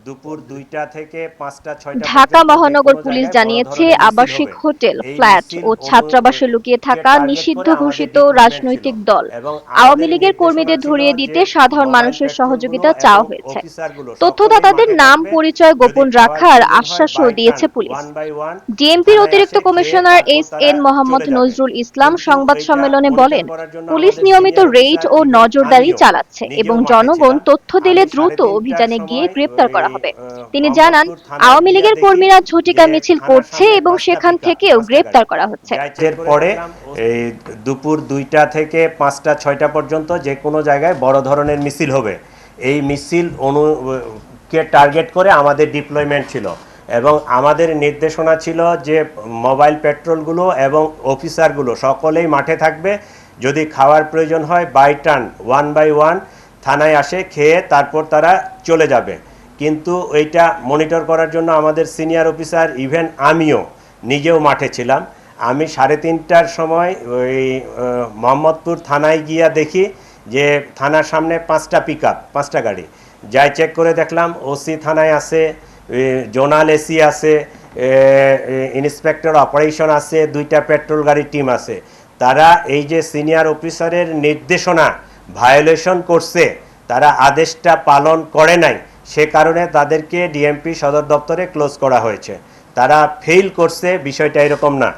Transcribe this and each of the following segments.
দুপুর ২টা থেকে ৫টা-৬টা ঢাকা পর্যন্ত মহানগর যেকোনো পুলিশ জায়গায় বড় জানিয়েছে, ধরনের মিছিল আবাসিক হবে। হোটেল, এই ফ্ল্যাট মিছিল ও ছাত্রাবাসে লুকিয়ে কে থাকা টার্গেট নিষিদ্ধ করে আমাদের ঘোষিত ডিপ্লয়মেন্ট ছিল রাজনৈতিক দল এবং আওয়ামী আমাদের লীগের নির্দেশনা কর্মীদের ছিল ধরিয়ে যে দিতে সাধারণ মোবাইল মানুষের পেট্রোলগুলো সহযোগিতা এবং চাওয়া হয়েছে। অফিসারগুলো সকলেই তথ্যদাতাদের মাঠে নাম থাকবে। পরিচয় যদি গোপন খাওয়ার রাখার প্রয়োজন হয় আশ্বাসও বাই দিয়েছে টার্ন পুলিশ। ওয়ান বাই ওয়ান ডিএমপির থানায় অতিরিক্ত আসে খেয়ে কমিশনার তারপর এস তারা এন মোহাম্মদ চলে যাবে। নজরুল ইসলাম কিন্তু সংবাদ এইটা সম্মেলনে মনিটর বলেন, করার জন্য পুলিশ আমাদের নিয়মিত সিনিয়র রেইড অফিসার ও ইভেন নজরদারি আমিও চালাচ্ছে নিজেও এবং মাঠে জনগণ ছিলাম। তথ্য দিলে আমি দ্রুত ৩:৩০টার অভিযানে গিয়ে সময় গ্রেপ্তার করা হবে। তিনি জানান, মোহাম্মদপুর থানায় আওয়ামী গিয়া লীগের দেখি কর্মীরা ঝটিকা যে মিছিল থানার করছে সামনে এবং ৫টা সেখান পিকআপ, থেকেও ৫টা গাড়ি। গ্রেপ্তার করা হচ্ছে। এর পরে এই দুপুর ২টা থেকে ৫টা-৬টা পর্যন্ত যে কোনো জায়গায় বড় ধরনের মিছিল হবে। এই মিছিল কে টার্গেট করে আমাদের ডিপ্লয়মেন্ট ছিল এবং আমাদের নির্দেশনা ছিল যে মোবাইল পেট্রোলগুলো এবং অফিসারগুলো সকলেই মাঠে থাকবে। যদি খাওয়ার প্রয়োজন হয় by turn one by one থানায় আসে খেয়ে তারপর তারা চলে যাবে। কিন্তু এইটা মনিটর করার জন্য আমাদের সিনিয়র অফিসার ইভেন আমিও নিজেও মাঠে ছিলাম। আমি ৩:৩০টার সময় ওই মোহাম্মদপুর থানায় গিয়া দেখি যে থানার সামনে ৫টা পিকআপ, ৫টা গাড়ি। যাই চেক করে দেখলাম ওসি থানায় আছে, জোনাল এসি আছে, ইন্সপেক্টর অপারেশন আছে, 2টা পেট্রোল গাড়ির টিম আছে। তারা এই যে সিনিয়র অফিসারের নির্দেশনা ভায়োলেশন করছে, তারা আদেশটা পালন করে নাই, সে কারণে তাদেরকে ডিএমপি সদর দপ্তরে ক্লোজ করা হয়েছে। তারা ফেল করছে, বিষয়টা এরকম না।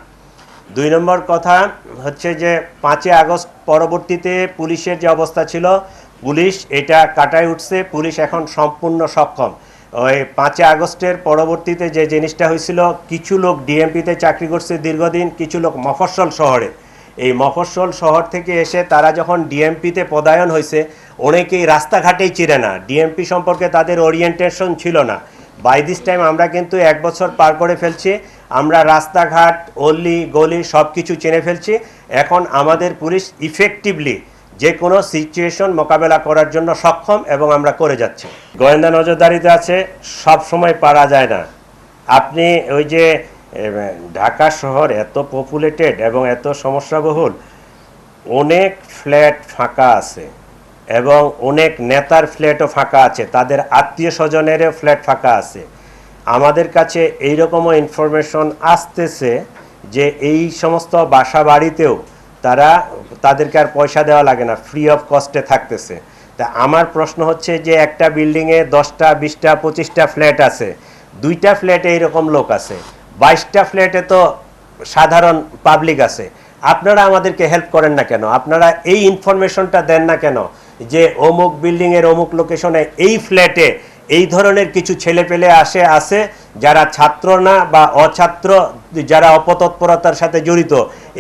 ২ নম্বর কথা হচ্ছে যে ৫ই আগস্ট পরবর্তীতে পুলিশের যে অবস্থা ছিল, পুলিশ এটা কাটায় উঠছে, পুলিশ এখন সম্পূর্ণ সক্ষম। ওই ৫ই আগস্টের পরবর্তীতে যে জিনিসটা হয়েছিল, কিছু লোক ডিএমপিতে চাকরি করছে দীর্ঘদিন, কিছু লোক মফস্বল শহরে। এই মফস্বল শহর থেকে এসে তারা যখন ডিএমপিতে পদায়ন হয়েছে, অনেকেই রাস্তাঘাটেই চিনে না, ডিএমপি সম্পর্কে তাদের ওরিয়েন্টেশন ছিল না। বাই দিস টাইম আমরা কিন্তু ১ বছর পার করে ফেলছি, আমরা রাস্তাঘাট অলি গলি সব কিছু চিনে ফেলছি। এখন আমাদের পুলিশ ইফেক্টিভলি যে কোনো সিচুয়েশন মোকাবেলা করার জন্য সক্ষম এবং আমরা করে যাচ্ছি। গোয়েন্দা নজরদারিতে আছে, সব সময় পারা যায় না। আপনি ওই যে ঢাকা শহর এত পপুলেটেড এবং এত সমস্যাবহুল, অনেক ফ্ল্যাট ফাঁকা আছে এবং অনেক নেতার ফ্ল্যাটও ফাঁকা আছে, তাদের আত্মীয় স্বজনেরও ফ্ল্যাট ফাঁকা আছে। আমাদের কাছে এইরকমও ইনফরমেশন আসতেছে যে এই সমস্ত বাসা বাড়িতেও তাদেরকে আর পয়সা দেওয়া লাগে না, ফ্রি অফ কস্টে থাকতেছে। তা আমার প্রশ্ন হচ্ছে যে একটা বিল্ডিংয়ে 10টা 20টা 25টা ফ্ল্যাট আছে, 2টা ফ্ল্যাটে এইরকম লোক আছে, 22টা ফ্ল্যাটে তো সাধারণ পাবলিক আছে। আপনারা আমাদেরকে হেল্প করেন না কেন? আপনারা এই ইনফরমেশনটা দেন না কেন যে অমুক বিল্ডিংয়ের অমুক লোকেশনে এই ফ্ল্যাটে এই ধরনের কিছু ছেলেপেলে আছে যারা ছাত্র না বা অছাত্র, যারা অপতৎপরতার সাথে জড়িত।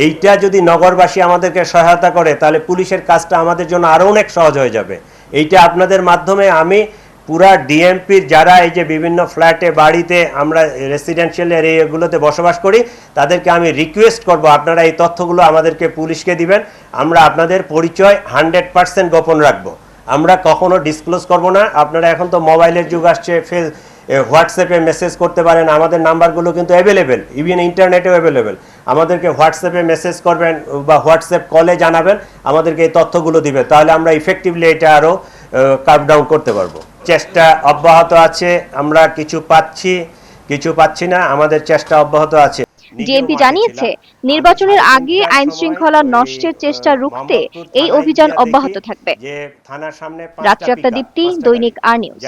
এইটা যদি নগরবাসী আমাদেরকে সহায়তা করে, তাহলে পুলিশের কাজটা আমাদের জন্য আরও অনেক সহজ হয়ে যাবে। এইটা আপনাদের মাধ্যমে আমি পুরা ডিএমপির যারা এই যে বিভিন্ন ফ্ল্যাটে বাড়িতে আমরা রেসিডেন্সিয়াল এরিয়াগুলোতে বসবাস করি, তাদেরকে আমি রিকোয়েস্ট করব আপনারা এই তথ্যগুলো আমাদেরকে পুলিশকে দিবেন। আমরা আপনাদের পরিচয় 100% গোপন রাখবো, আমরা কখনো ডিসক্লোজ করব না। আপনারা এখন তো মোবাইলের যুগ আসছে, হোয়াটসঅ্যাপে মেসেজ করতে পারেন, আমাদের নাম্বারগুলো কিন্তু অ্যাভেলেবেল, ইভেন ইন্টারনেটেও অ্যাভেলেবেল। আমাদেরকে হোয়াটসঅ্যাপে মেসেজ করবেন বা হোয়াটসঅ্যাপ কলে জানাবেন, আমাদেরকে এই তথ্যগুলো দিবে, তাহলে আমরা ইফেক্টিভলি এটা আরও কার্ভ ডাউন করতে পারবো। চেষ্টা অব্যাহত আছে, আমরা কিছু পাচ্ছি না, আমাদের চেষ্টা অব্যাহত আছে। ডিএমপি জানিয়েছে, নির্বাচনের আগে আইন শৃঙ্খলা নষ্টের চেষ্টা রুখতে এই অভিযান অব্যাহত থাকবে। যে থানার সামনে রাত্রি ৮টা, দীপ্তি, দৈনিক আর নিউজ।